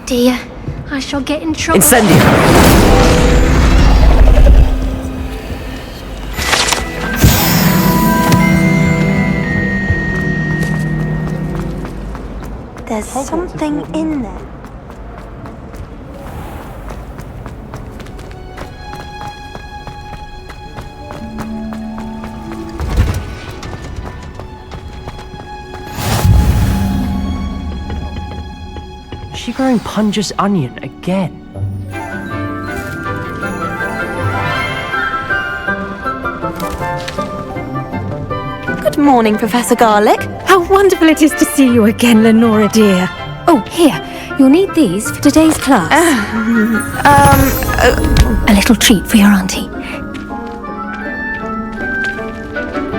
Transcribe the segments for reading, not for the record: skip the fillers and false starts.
dear, I shall get in trouble. Incendio! There's something in there. Is she growing Punja's onion again? Good morning, Professor Garlic. How wonderful it is to see you again, Lenora dear. Oh, here, you'll need these for today's class. A little treat for your auntie.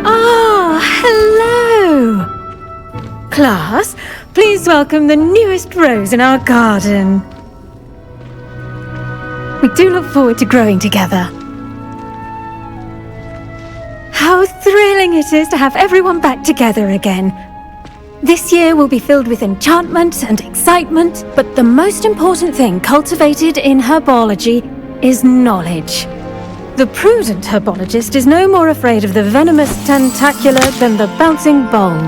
Ah, hello! Class, please welcome the newest rose in our garden. We do look forward to growing together. How thrilling it is to have everyone back together again. This year will be filled with enchantment and excitement, but the most important thing cultivated in herbology is knowledge. The prudent herbologist is no more afraid of the venomous tentacula than the bouncing bulb.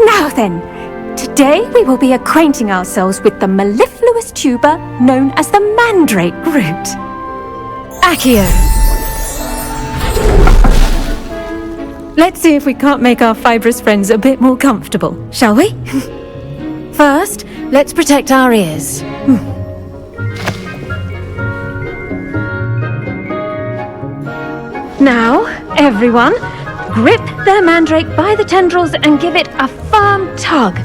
Now then, today we will be acquainting ourselves with the mellifluous tuber known as the mandrake root. Accio. Let's see if we can't make our fibrous friends a bit more comfortable, shall we? First, let's protect our ears. Now, everyone, grip their mandrake by the tendrils and give it a firm tug.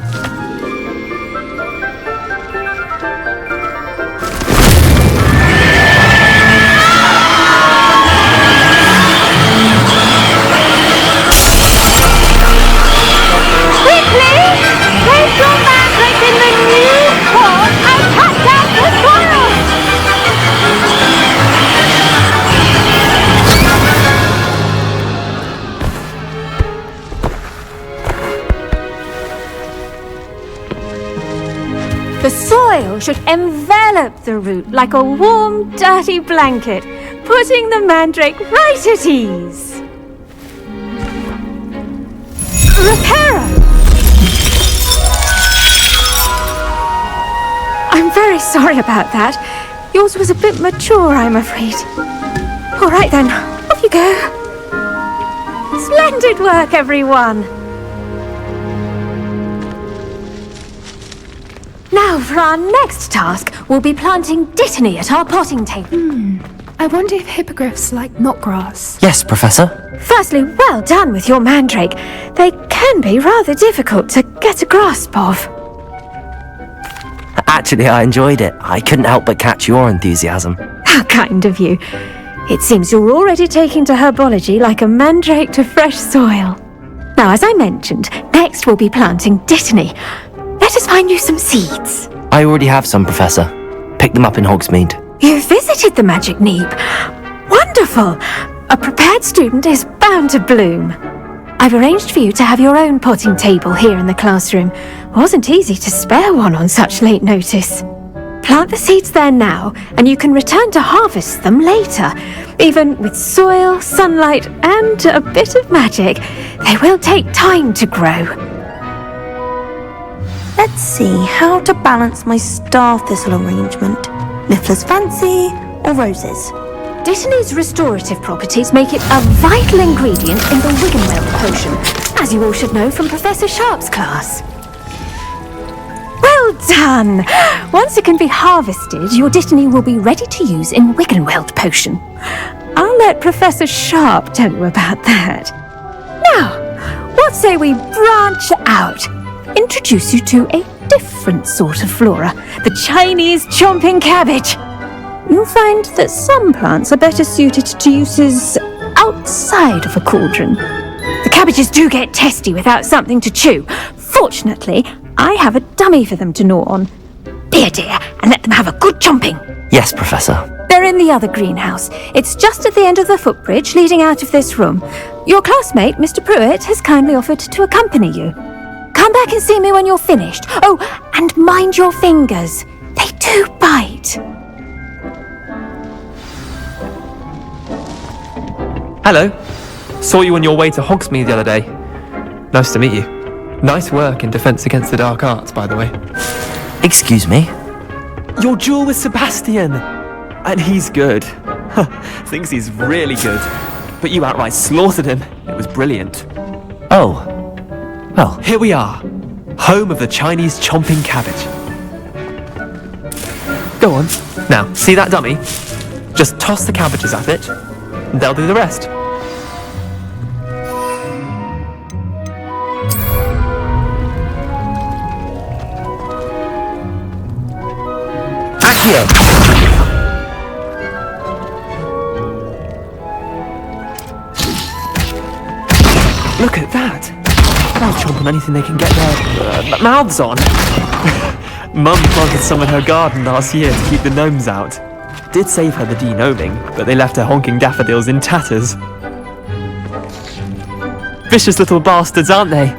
The soil should envelop the root like a warm, dirty blanket, putting the mandrake right at ease. Reparo! I'm very sorry about that. Yours was a bit mature, I'm afraid. All right then, off you go. Splendid work, everyone. Now, for our next task, we'll be planting dittany at our potting table. I wonder if hippogriffs like knotgrass. Yes, Professor. Firstly, well done with your mandrake. They can be rather difficult to get a grasp of. Actually, I enjoyed it. I couldn't help but catch your enthusiasm. How kind of you. It seems you're already taking to herbology like a mandrake to fresh soil. Now, as I mentioned, next we'll be planting dittany. Let us find you some seeds. I already have some, Professor. Pick them up in Hogsmeade. You visited the Magic Neep. Wonderful! A prepared student is bound to bloom. I've arranged for you to have your own potting table here in the classroom. Wasn't easy to spare one on such late notice. Plant the seeds there now, and you can return to harvest them later. Even with soil, sunlight, and a bit of magic, they will take time to grow. Let's see how to balance my star thistle arrangement. Niffler's fancy or roses? Dittany's restorative properties make it a vital ingredient in the Wiggenweld potion, as you all should know from Professor Sharp's class. Well done! Once it can be harvested, your dittany will be ready to use in Wiggenweld potion. I'll let Professor Sharp tell you about that. Now, what say we branch out? Introduce you to a different sort of flora, the Chinese chomping cabbage. You'll find that some plants are better suited to uses outside of a cauldron. The cabbages do get testy without something to chew. Fortunately, I have a dummy for them to gnaw on. Dear, and let them have a good chomping. Yes, Professor. They're in the other greenhouse. It's just at the end of the footbridge leading out of this room. Your classmate, Mr. Pruitt, has kindly offered to accompany you. Come back and see me when you're finished. Oh, and mind your fingers. They do bite. Hello. Saw you on your way to Hogsmeade the other day. Nice to meet you. Nice work in Defense Against the Dark Arts, by the way. Excuse me? Your duel with Sebastian! And he's good. Thinks he's really good. But you outright slaughtered him. It was brilliant. Oh. Well, Here we are. Home of the Chinese chomping cabbage. Go on. Now, see that dummy? Just toss the cabbages at it, and they'll do the rest. Accio! Look at that! They'll chomp on anything they can get their mouths on. Mum planted some in her garden last year to keep the gnomes out. Did save her the de-gnoming, but they left her honking daffodils in tatters. Vicious little bastards, aren't they?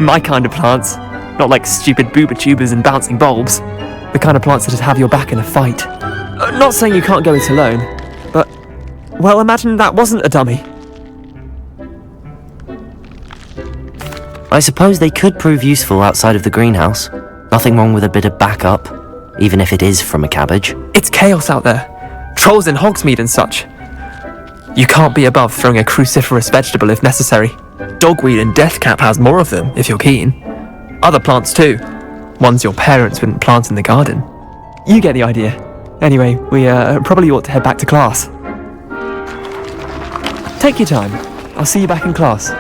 My kind of plants. Not like stupid booba tubers and bouncing bulbs. The kind of plants that'd have your back in a fight. Not saying you can't go it alone, but... well, imagine that wasn't a dummy. I suppose they could prove useful outside of the greenhouse. Nothing wrong with a bit of backup, even if it is from a cabbage. It's chaos out there. Trolls in Hogsmeade and such. You can't be above throwing a cruciferous vegetable if necessary. Dogweed and deathcap has more of them, if you're keen. Other plants too. Ones your parents wouldn't plant in the garden. You get the idea. Anyway, we probably ought to head back to class. Take your time. I'll see you back in class.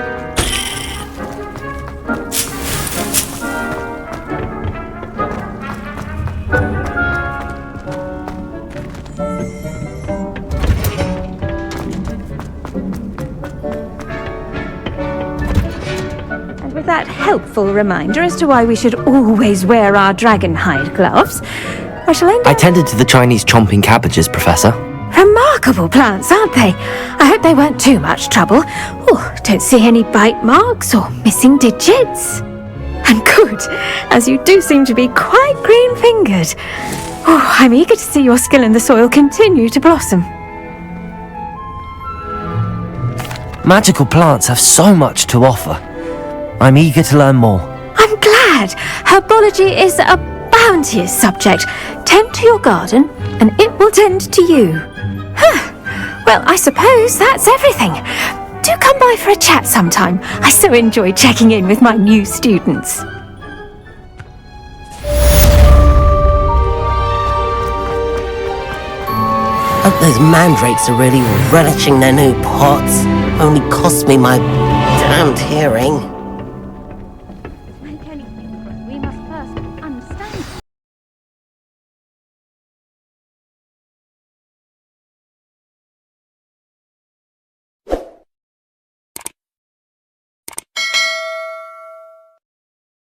With that helpful reminder as to why we should always wear our dragon hide gloves, I shall end I up... tended to the Chinese chomping cabbages, Professor. Remarkable plants, aren't they? I hope they weren't too much trouble. Oh, don't see any bite marks or missing digits. And good, as you do seem to be quite green-fingered. Oh, I'm eager to see your skill in the soil continue to blossom. Magical plants have so much to offer. I'm eager to learn more. I'm glad. Herbology is a bounteous subject. Tend to your garden, and it will tend to you. Well, I suppose that's everything. Do come by for a chat sometime. I so enjoy checking in with my new students. Hope those mandrakes are really relishing their new pots. Only cost me my damned hearing.